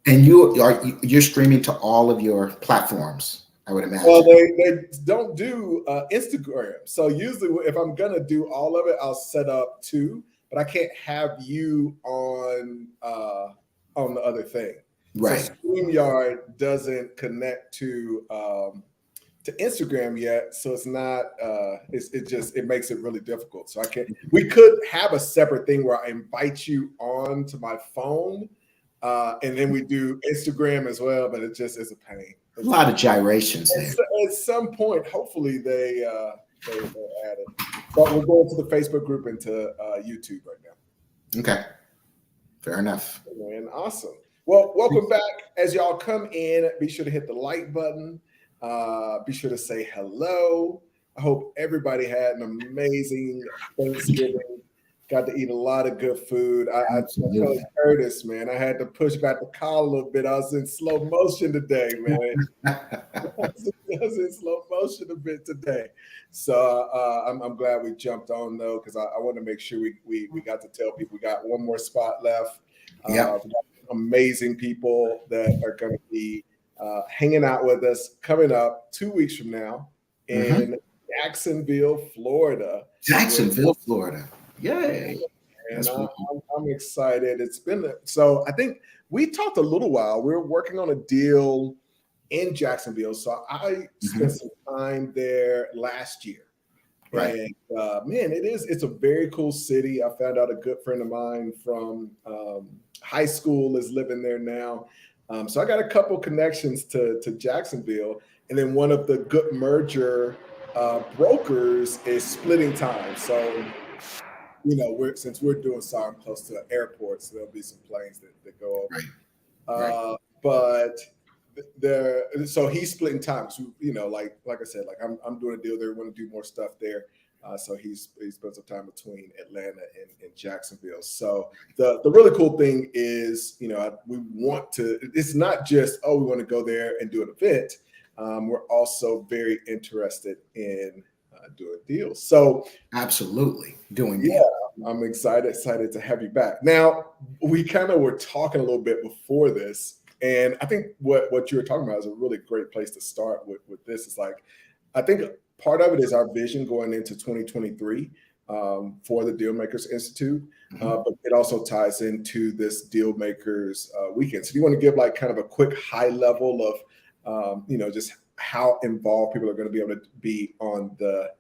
And you're streaming to all of your platforms, I would Well, imagine. they don't do Instagram. So usually, if I'm gonna do all of it, I'll set up two, but I can't have you on the other thing. So Right. StreamYard doesn't connect to Instagram yet, so it's not. It just it makes it really difficult. So I can't. We could have a separate thing where I invite you on to my phone, and then we do Instagram as well, but it just is a pain. A lot of gyrations there. At some point, hopefully they add it. But we're going to the Facebook group and to YouTube right now. Okay. Fair enough. And awesome. Well, welcome back. As y'all come in, be sure to hit the like button. Be sure to say hello. I hope everybody had an amazing Thanksgiving. Got to eat a lot of good food. I told Curtis, man, I had to push back the car a little bit. I was in slow motion today, man. I was in slow motion a bit today. So I'm glad we jumped on, though, because I want to make sure we got to tell people we got one more spot left. Yeah. Amazing people that are going to be hanging out with us coming up 2 weeks from now in Jacksonville, Florida. Jacksonville, Florida. Yay. And I'm excited. It's been so I think we talked a little while. We were working on a deal in Jacksonville. So I spent some time there last year. Right. And man, it's a very cool city. I found out a good friend of mine from high school is living there now. So I got a couple connections to Jacksonville. And then one of the good merger brokers is splitting time. So, you know, since we're doing SARM close to the airport, so there'll be some planes that go over. Right. But so he's splitting time. So, you know, like I said, like I'm doing a deal there. We want to do more stuff there. So he spent some time between Atlanta and Jacksonville. So the really cool thing is, you know, we want to. It's not just we want to go there and do an event. We're also very interested in doing deals. So absolutely doing deals. Yeah, I'm excited to have you back. Now we kind of were talking a little bit before this. And I think what you were talking about is a really great place to start with this. It's like, I think part of it is our vision going into 2023 for the Dealmakers Institute, but it also ties into this Dealmakers Weekend. So do you want to give like kind of a quick high level of, you know, just how involved people are going to be able to be on the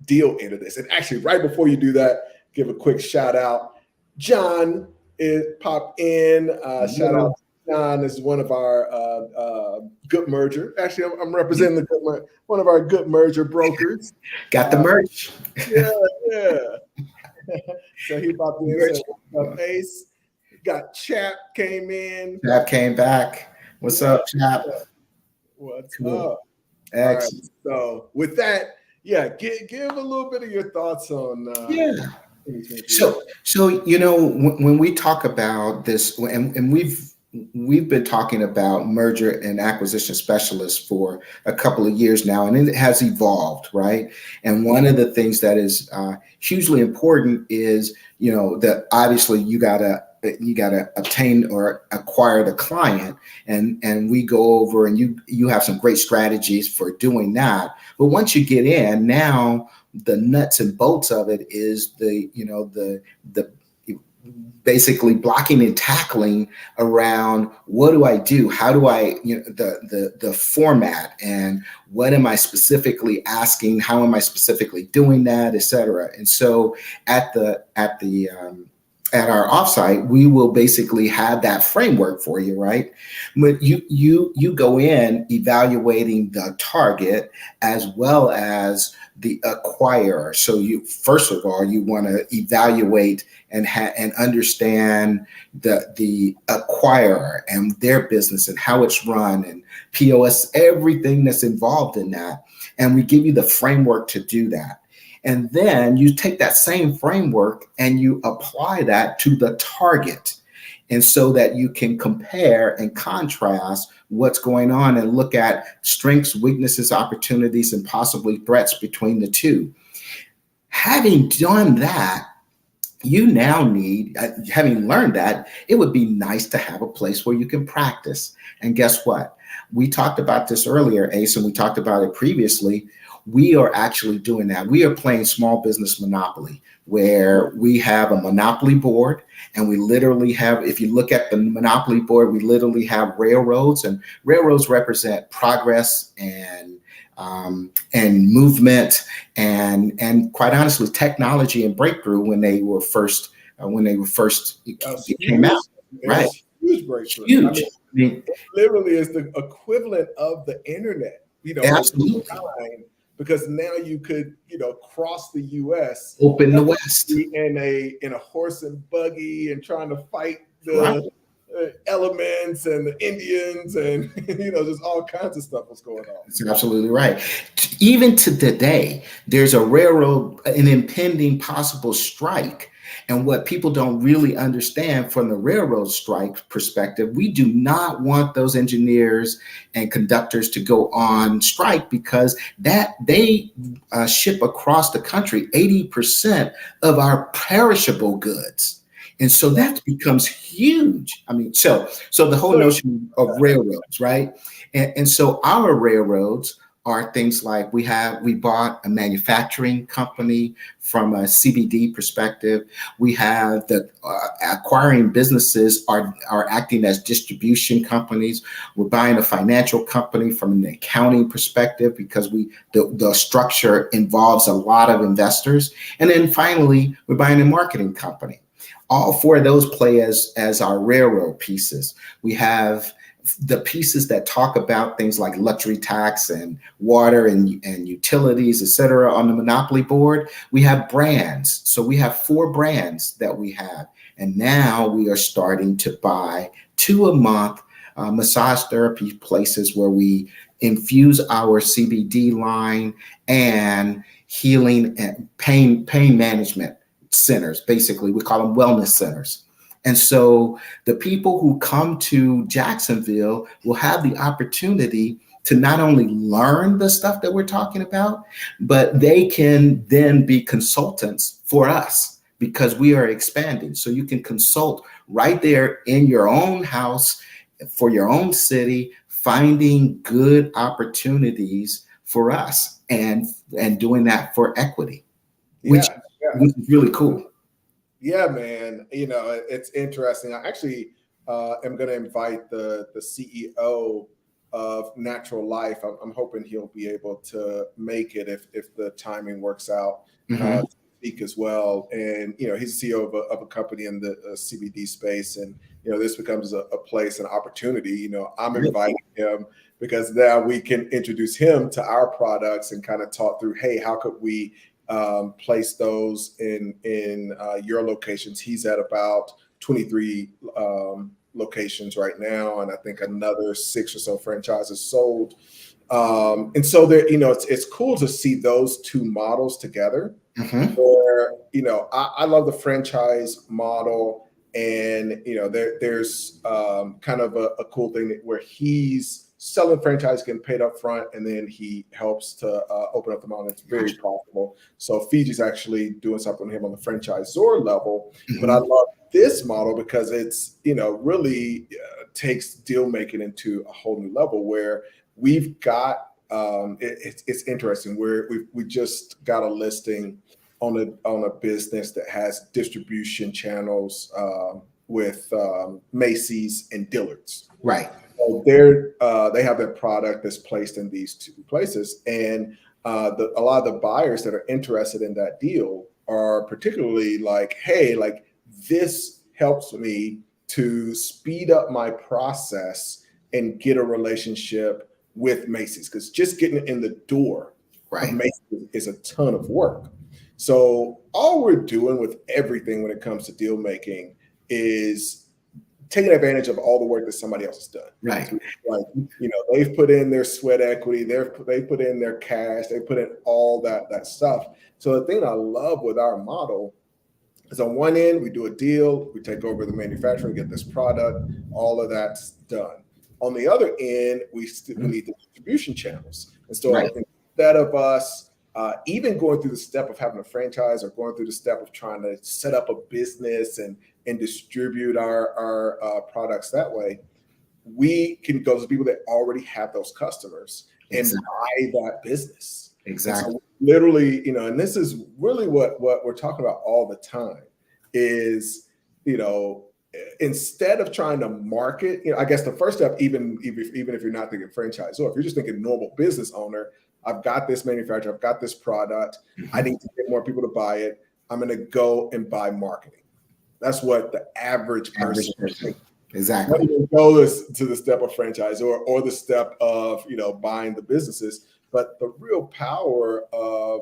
deal end of this? And actually, right before you do that, give a quick shout out. John popped in. Shout out to John. This is one of our good merger. Actually, I'm representing one of our good merger brokers. Got the merch. Yeah. So he popped in. Ace. Got Chap came in. Chap came back. What's up, Chap? What's cool. up? Excellent. Right, so with that, give a little bit of your thoughts on. So you know, when we talk about this, and we've been talking about merger and acquisition specialists for a couple of years now, and it has evolved, right? And one of the things that is hugely important is, you know, that obviously you gotta obtain or acquire the client, and we go over, and you have some great strategies for doing that. But once you get in, now the nuts and bolts of it is the basically blocking and tackling around what do I do? How do I, you know, the format, and what am I specifically asking? How am I specifically doing that, et cetera? And so at our offsite, we will basically have that framework for you, right? But you go in evaluating the target as well as the acquirer. So you, first of all, you want to evaluate and understand the acquirer and their business and how it's run and POS, everything that's involved in that. And we give you the framework to do that. And then you take that same framework and you apply that to the target. And so that you can compare and contrast what's going on and look at strengths, weaknesses, opportunities, and possibly threats between the two. Having done that, you now need, having learned that, it would be nice to have a place where you can practice. And guess what? We talked about this earlier, Ace, and we talked about it previously. We are actually doing that. We are playing small business monopoly, where we have a monopoly board, and we literally have, if you look at the monopoly board, we literally have railroads, and railroads represent progress and movement and quite honestly technology and breakthrough when they were first came out, It right? was huge breakthrough. I Huge. mean, I mean, it literally is the equivalent of the internet, at the absolutely. time, because now you could, cross the U.S. Open the not West, be in a horse and buggy and trying to fight right? the elements and the Indians and just all kinds of stuff was going on. That's absolutely right. Even to today, there's a railroad, an impending possible strike. And what people don't really understand from the railroad strike perspective, we do not want those engineers and conductors to go on strike, because that they ship across the country 80% of our perishable goods. And so that becomes huge. I mean, so the whole notion of railroads, right? And so our railroads are things like we bought a manufacturing company from a CBD perspective. We have the acquiring businesses are acting as distribution companies. We're buying a financial company from an accounting perspective, because the structure involves a lot of investors. And then finally, we're buying a marketing company. All four of those play as our railroad pieces. We have the pieces that talk about things like luxury tax and water and utilities, et cetera, on the monopoly board. We have brands. So we have 4 brands that we have. And now we are starting to buy 2 a month massage therapy places where we infuse our CBD line and healing and pain management centers. Basically, we call them wellness centers. And so the people who come to Jacksonville will have the opportunity to not only learn the stuff that we're talking about, but they can then be consultants for us, because we are expanding. So you can consult right there in your own house for your own city, finding good opportunities for us and doing that for equity, which Yeah, yeah. which is really cool. Yeah, man. It's interesting. I actually am going to invite the CEO of Natural Life. I'm hoping he'll be able to make it if the timing works out. Mm-hmm. To speak as well. And he's the CEO of a company in the CBD space, and this becomes a place, an opportunity. I'm inviting him because now we can introduce him to our products and kind of talk through, hey, how could we place those in your locations. He's at about 23 locations right now, and I think another 6 or so franchises sold. And so there, it's cool to see those 2 models together. Mm-hmm. Where I love the franchise model, and there's kind of a cool thing where he's selling franchise, getting paid up front, and then he helps to open up the model. It's very profitable. So Fiji's actually doing something with him on the franchisor level. Mm-hmm. But I love this model because it's really takes deal making into a whole new level, where we've got it's interesting, where we just got a listing on a business that has distribution channels with Macy's and Dillard's. Right. So they have their product that's placed in these 2 places, and a lot of the buyers that are interested in that deal are particularly like, hey, like this helps me to speed up my process and get a relationship with Macy's, because just getting in the door of Macy's is a ton of work. So all we're doing with everything when it comes to deal making is taking advantage of all the work that somebody else has done. Right. Like, they've put in their sweat equity, they put in their cash, they put in all that stuff. So the thing I love with our model is, on one end, we do a deal, we take over the manufacturing, get this product, all of that's done. On the other end, we need the distribution channels. And so instead of us even going through the step of having a franchise or going through the step of trying to set up a business and distribute our products that way, we can go to the people that already have those customers and buy that business. Exactly. So literally, and this is really what we're talking about all the time is, instead of trying to market, I guess the first step, even if you're not thinking franchise, or if you're just thinking normal business owner, I've got this manufacturer, I've got this product, I need to get more people to buy it. I'm going to go and buy marketing. That's what the average person thinks. Exactly. Not even go to the step of franchise or the step of buying the businesses, but the real power of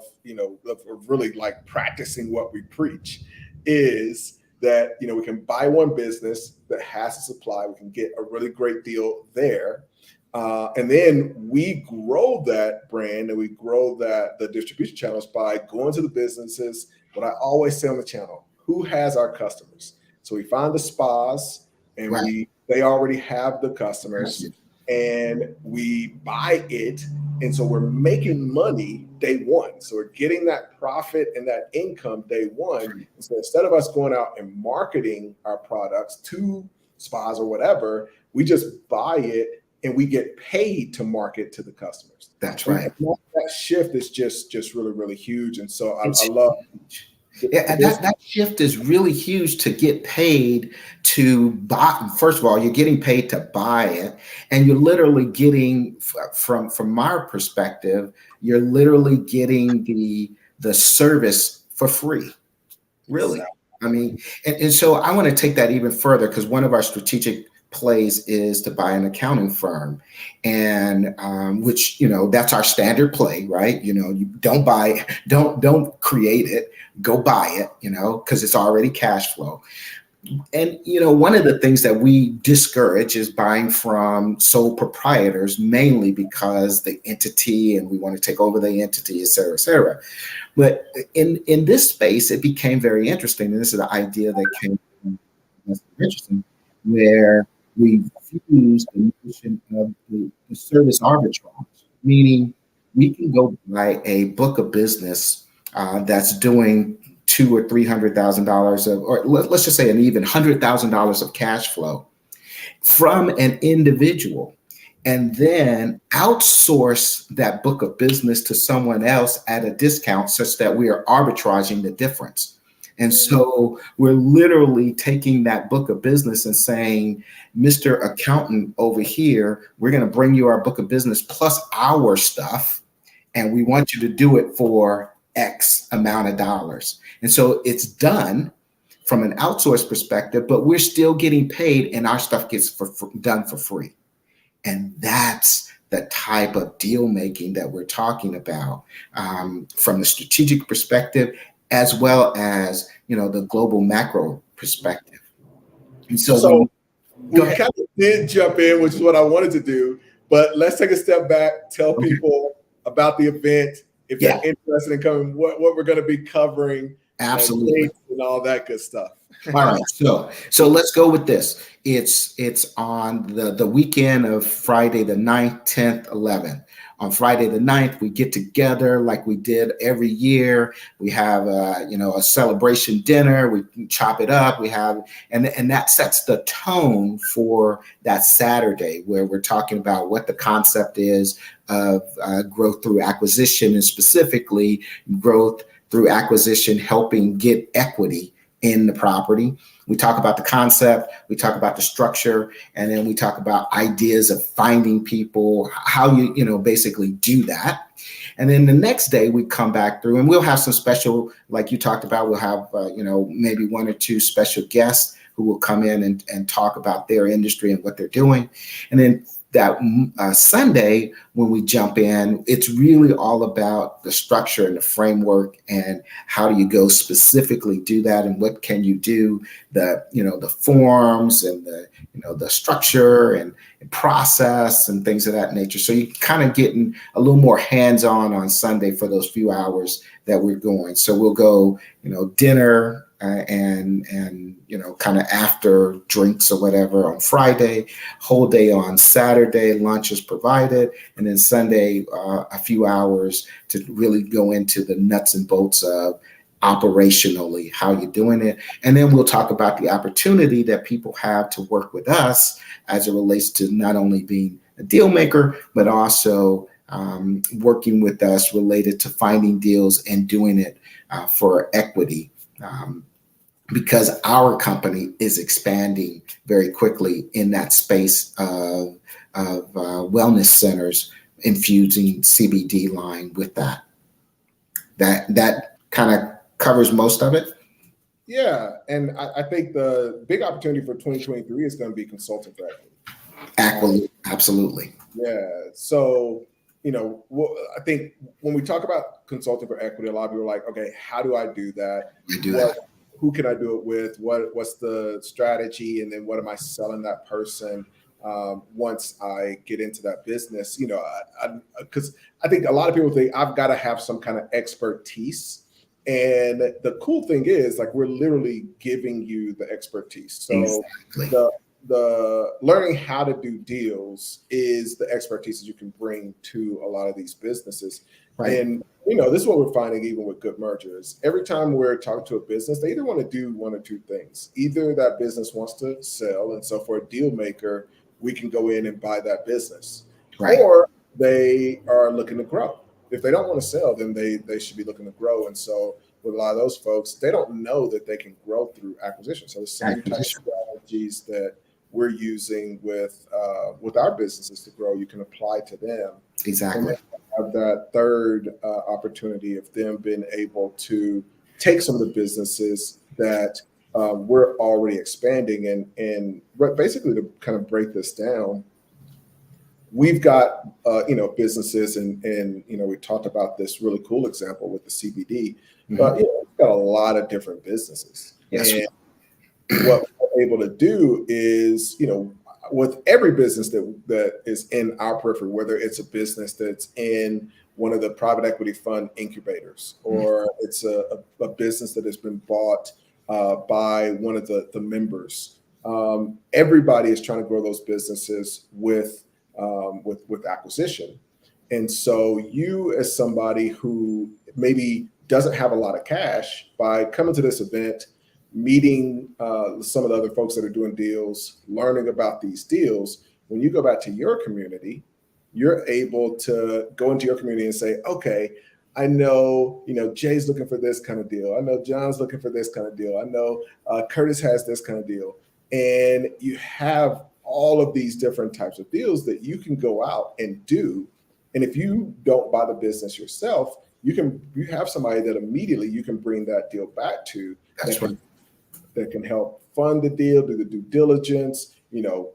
of really like practicing what we preach is that we can buy one business that has a supply, we can get a really great deal there, and then we grow that brand and we grow the distribution channels by going to the businesses. What I always say on the channel: who has our customers? So we find the spas. And they already have the customers, and we buy it. And so we're making money day one. So we're getting that profit and that income day one. And so instead of us going out and marketing our products to spas or whatever, we just buy it and we get paid to market to the customers. That's right. And that shift is just really, really huge. And so I love. Yeah, that shift is really huge, to get paid to buy. First of all, you're getting paid to buy it, and you're literally getting, from our perspective, you're literally getting the service for free. Really. Exactly. I mean, and so I want to take that even further, because one of our strategic plays is to buy an accounting firm, and which that's our standard play, right? You don't create it, go buy it, because it's already cash flow. And one of the things that we discourage is buying from sole proprietors, mainly because the entity, and we want to take over the entity, et cetera, et cetera. But in this space, it became very interesting, and this is the idea that came from interesting, where we fuse the notion of the service arbitrage, meaning we can go buy a book of business that's doing $200,000 or $300,000 of, or let's just say an even $100,000 of cash flow from an individual, and then outsource that book of business to someone else at a discount, such that we are arbitraging the difference. And so we're literally taking that book of business and saying, Mr. Accountant over here, we're going to bring you our book of business plus our stuff, and we want you to do it for X amount of dollars. And so it's done from an outsourced perspective, but we're still getting paid, and our stuff gets done for free. And that's the type of deal making that we're talking about, from the strategic perspective, as well as the global macro perspective. And so we kind of did jump in, which is what I wanted to do, but let's take a step back, tell people about the event, if they're interested in coming, what we're going to be covering, absolutely, and all that good stuff. All right, so let's go with this. It's on the weekend of Friday the 9th, 10th, 11th. On Friday the 9th, we get together like we did every year. We have a celebration dinner. We chop it up. We have, and that sets the tone for that Saturday, where we're talking about what the concept is of growth through acquisition, and specifically growth through acquisition, helping get equity in the property. We talk about the concept, we talk about the structure, and then we talk about ideas of finding people, how you basically do that. And then the next day we come back through, and we'll have some special, like you talked about, we'll have maybe one or two special guests who will come in and talk about their industry and what they're doing. And then that Sunday, when we jump in, it's really all about the structure and the framework, and how do you go specifically do that, and what can you do, the forms and the structure and process and things of that nature. So you're kind of getting a little more hands-on Sunday for those few hours that we're going. So we'll go, dinner, and kind of after drinks or whatever on Friday, whole day on Saturday, lunch is provided, and then Sunday a few hours to really go into the nuts and bolts of operationally how you're doing it. And then we'll talk about the opportunity that people have to work with us as it relates to not only being a deal maker, but also working with us related to finding deals and doing it for equity. Because our company is expanding very quickly in that space of wellness centers, infusing CBD line with that. That kind of covers most of it. Yeah, and I think the big opportunity for 2023 is going to be consulting for equity. Absolutely. Yeah. So, I think when we talk about consulting for equity, a lot of people are like, okay, how do I do that? Who can I do it with? What's the strategy? And then what am I selling that person once I get into that business? Because I think a lot of people think I've got to have some kind of expertise. And the cool thing is, like, we're literally giving you the expertise. So exactly. The learning how to do deals is the expertise that you can bring to a lot of these businesses. Right. And this is what we're finding even with good mergers. Every time we're talking to a business, they either want to do one or two things. Either that business wants to sell, and so for a deal maker, we can go in and buy that business. Right. Or they are looking to grow. If they don't want to sell, then they should be looking to grow. And so with a lot of those folks, they don't know that they can grow through acquisition. So the same type of strategies that we're using with our businesses to grow, you can apply to them. Exactly. Have that third opportunity of them being able to take some of the businesses that we're already expanding and basically to kind of break this down. We've got businesses and we talked about this really cool example with the CBD, but we've got a lot of different businesses. Yes. And what we're able to do is, with every business that is in our periphery, whether it's a business that's in one of the private equity fund incubators, or it's a business that has been bought by one of the members, everybody is trying to grow those businesses with acquisition. And so you, as somebody who maybe doesn't have a lot of cash, by coming to this event, meeting some of the other folks that are doing deals, learning about these deals, when you go back to your community, you're able to go into your community and say, okay, I know, Jay's looking for this kind of deal. I know John's looking for this kind of deal. I know Curtis has this kind of deal. And you have all of these different types of deals that you can go out and do. And if you don't buy the business yourself, you have somebody that immediately you can bring that deal back to. That can help fund the deal, do the due diligence,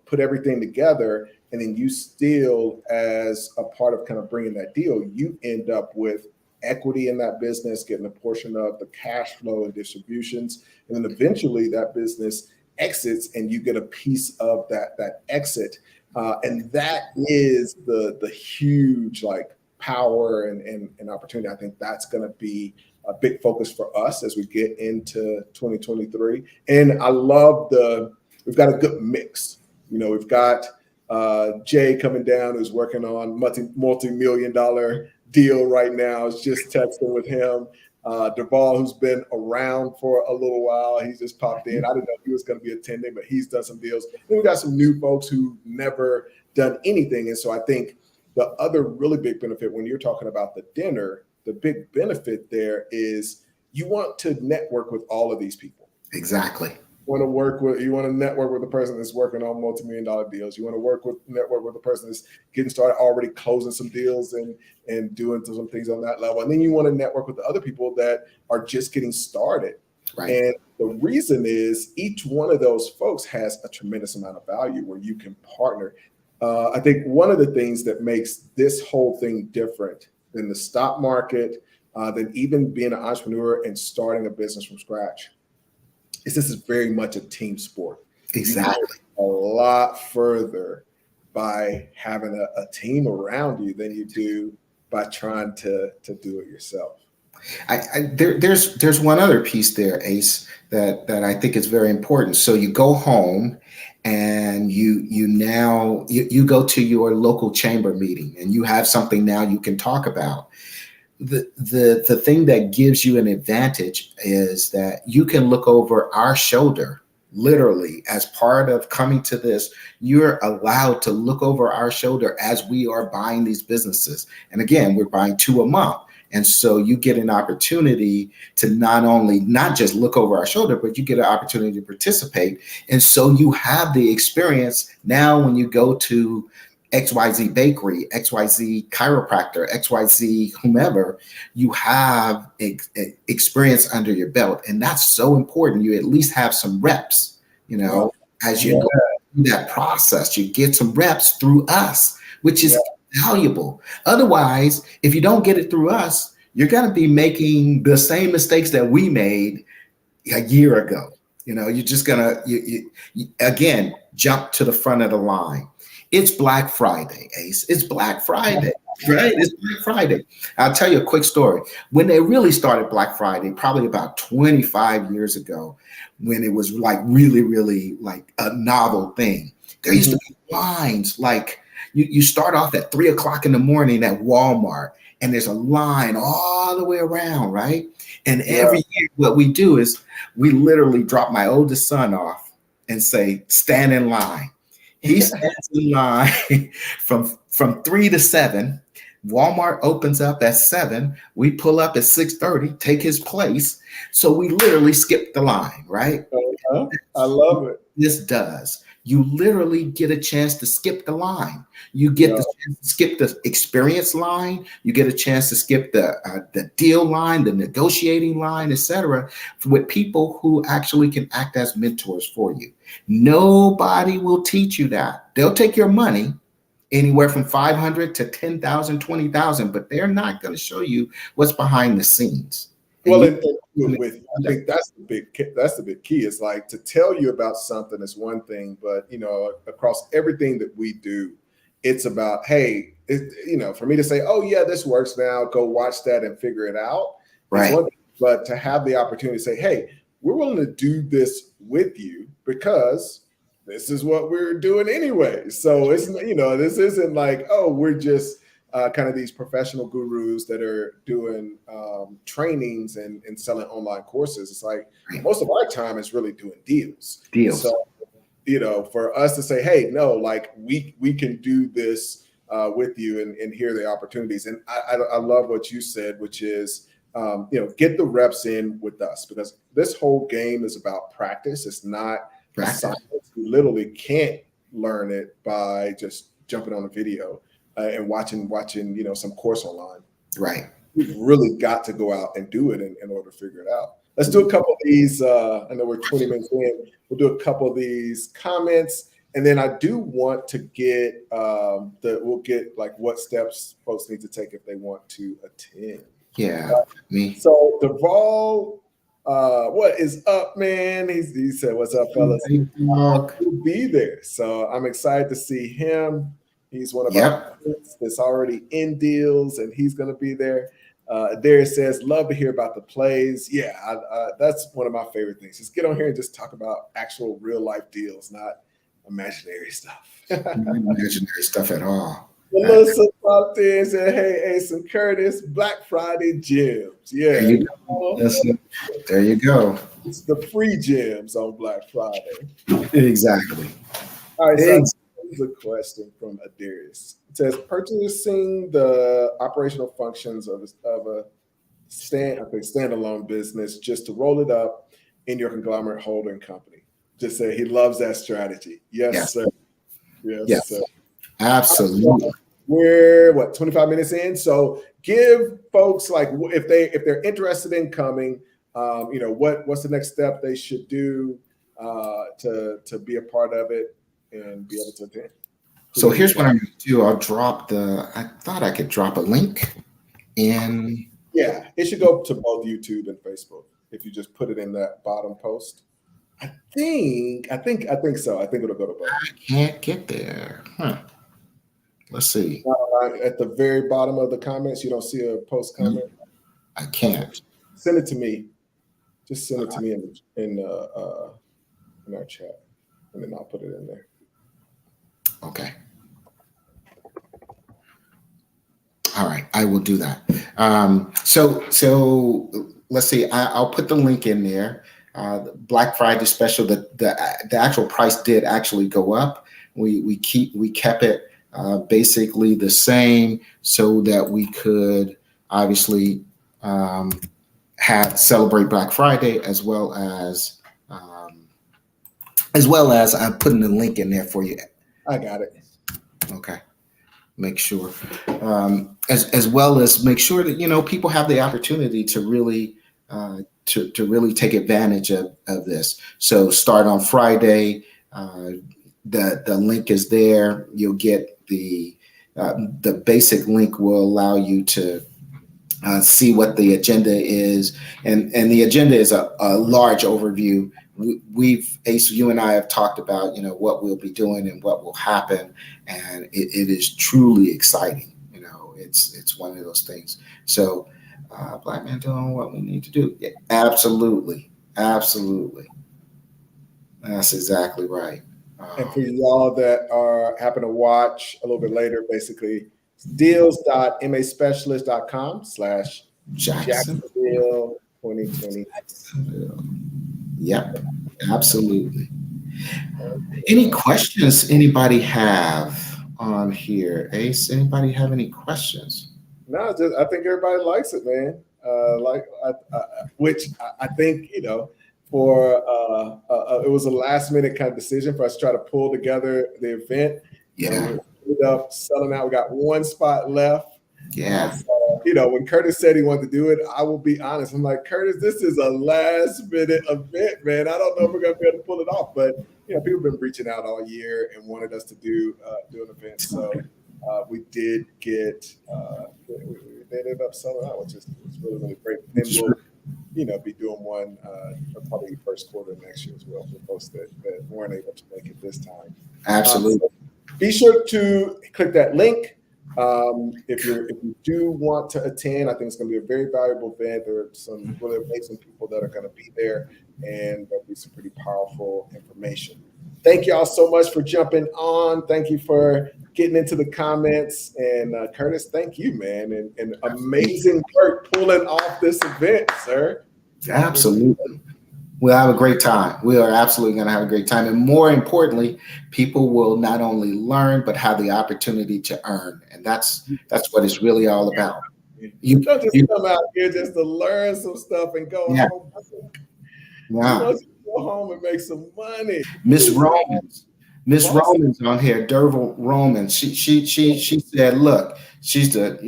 put everything together. And then you still, as a part of kind of bringing that deal, you end up with equity in that business, getting a portion of the cash flow and distributions. And then eventually that business exits and you get a piece of that exit. And that is the huge power and opportunity. I think that's going to be a big focus for us as we get into 2023. And I love we've got a good mix. We've got Jay coming down who's working on multi-million-dollar deal right now. I was just texting with him. Duval, who's been around for a little while, he's just popped in. I didn't know if he was going to be attending, but he's done some deals. Then we got some new folks who never done anything. And so I think the other really big benefit when you're talking about the dinner, the big benefit there is you want to network with all of these people. Exactly. You want to network with the person that's working on multi-million-dollar deals. You want to network with the person that's getting started, already closing some deals and doing some things on that level. And then you want to network with the other people that are just getting started. Right. And the reason is each one of those folks has a tremendous amount of value where you can partner. I think one of the things that makes this whole thing different than the stock market, than even being an entrepreneur and starting a business from scratch, is this is very much a team sport. Exactly. You go a lot further by having a team around you than you do by trying to do it yourself. There's one other piece there, Ace, that I think is very important. So you go home and you go to your local chamber meeting and you have something now you can talk about. The thing that gives you an advantage is that you can look over our shoulder. Literally, as part of coming to this, you're allowed to look over our shoulder as we are buying these businesses. And again, we're buying two a month. And so you get an opportunity to not just look over our shoulder, but you get an opportunity to participate. And so you have the experience now when you go to XYZ bakery, XYZ chiropractor, XYZ whomever, you have experience under your belt. And that's so important. You at least have some reps, as you go through that process, you get some reps through us, which is valuable. Otherwise, if you don't get it through us, you're going to be making the same mistakes that we made a year ago. You're just going to, again, jump to the front of the line. It's Black Friday, Ace. It's Black Friday, right? It's Black Friday. I'll tell you a quick story. When they really started Black Friday, probably about 25 years ago, when it was like really, really like a novel thing, there used to be lines. Like you start off at 3 o'clock in the morning at Walmart, and there's a line all the way around, right? And every year, what we do is we literally drop my oldest son off and say, stand in line. He stands in line from 3 to 7. Walmart opens up at 7. We pull up at 6:30, take his place. So we literally skip the line, right? I love it. This does. You literally get a chance to skip the line. You get the chance to skip the experience line. You get a chance to skip the deal line, the negotiating line, etc., with people who actually can act as mentors for you. Nobody will teach you that. They'll take your money, anywhere from 500 to 10,000, 20,000, but they're not going to show you what's behind the scenes. Well, I think that's the big key. It's like, to tell you about something is one thing, but across everything that we do, it's about, hey, for me to say, oh yeah, this works now, go watch that and figure it out. Right. One thing, but to have the opportunity to say, hey, we're willing to do this with you because this is what we're doing anyway. So it's, this isn't like, oh, we're just kind of these professional gurus that are doing trainings and selling online courses. It's like most of our time is really doing deals. So, for us to say, hey, no, like we can do this with you and here are the opportunities. And I love what you said, which is, get the reps in with us, because this whole game is about practice. It's not science. You literally can't learn it by just jumping on a video and watching, some course online. Right. We've really got to go out and do it in order to figure it out. Let's do a couple of these. I know we're 20 minutes in. We'll do a couple of these comments. And then I do want to get we'll get like what steps folks need to take if they want to attend. Yeah. So Deval, what is up, man? He said, what's up, fellas? He'll be there. So I'm excited to see him. He's one of our friends that's already in deals, and he's going to be there. Darius says, love to hear about the plays. Yeah, that's one of my favorite things. Just get on here and just talk about actual real life deals, not imaginary stuff. Not imaginary stuff at all. Melissa popped in and said, hey, Ace and Curtis, Black Friday gems. Yeah. There you go. There you go. It's the free gems on Black Friday. Exactly. All right, so here's a question from Adarius. It says, purchasing the operational functions of a standalone business just to roll it up in your conglomerate holding company. Just say he loves that strategy. Yes, sir. Yes, sir. Absolutely. We're 25 minutes in. So give folks, like, if they're interested in coming, what's the next step they should do to be a part of it and be able to attend. So here's what I'm going to do. I'll drop I thought I could drop a link in. Yeah, it should go to both YouTube and Facebook if you just put it in that bottom post. I think so. I think it'll go to both. I can't get there. Let's see. At the very bottom of the comments, you don't see a post comment? I can't. Send it to me. Just send it to me in our chat, and then I'll put it in there. Okay. All right, I will do that. So let's see. I'll put the link in there. Black Friday special. The actual price did actually go up. We kept it basically the same so that we could obviously celebrate Black Friday as well as I'm putting the link in there for you. I got it. Okay. Make sure, as well as make sure that people have the opportunity to really to really take advantage of this. So start on Friday. The link is there. You'll get the basic link will allow you to see what the agenda is, and the agenda is a large overview. Ace, you and I have talked about what we'll be doing and what will happen, and it is truly exciting. It's one of those things. So Black men doing what we need to do. Yeah, absolutely. That's exactly right. And for y'all that happen to watch a little bit later, basically deals.maspecialist.com/Jacksonville 2020. Yep, absolutely. Any questions anybody have on here? Ace, anybody have any questions? No, I think everybody likes it, man. Which I think, for it was a last minute kind of decision for us to try to pull together the event. Yeah. And we ended up selling out. We got one spot left. Yeah. When Curtis said he wanted to do it, I will be honest. I'm like, Curtis, this is a last minute event, man. I don't know if we're gonna be able to pull it off, but people have been reaching out all year and wanted us to do an event. So we did get they ended up selling out, which is really, really great. And we'll be doing one probably first quarter next year as well for folks that weren't able to make it this time. Absolutely. So be sure to click that link. If you do want to attend, I think it's going to be a very valuable event. There are some really amazing people that are going to be there, and there'll be some pretty powerful information. Thank you all so much for jumping on. Thank you for getting into the comments. And Curtis, thank you, man. And amazing work pulling off this event, sir. Absolutely. We'll have a great time. We are absolutely going to have a great time. And more importantly, people will not only learn, but have the opportunity to earn. And that's what it's really all about. You don't just come out here just to learn some stuff and go home. Yeah. Go home and make some money. Miss Romans on here, Derval Romans. She said, look, she's the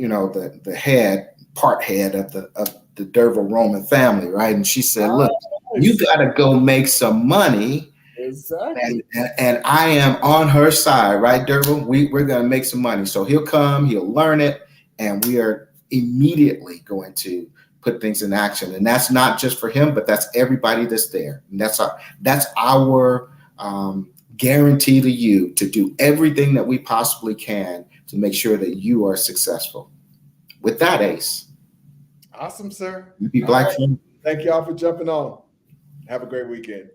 part head of the Derval Roman family, right? And she said, look, you got to go make some money. Exactly. And I am on her side, right, Derval? We're going to make some money. So he'll come, he'll learn it, and we are immediately going to put things in action. And that's not just for him, but that's everybody that's there. And that's our guarantee to you to do everything that we possibly can to make sure that you are successful. With that, Ace. Awesome, sir. Be Black. Thank y'all for jumping on. Have a great weekend.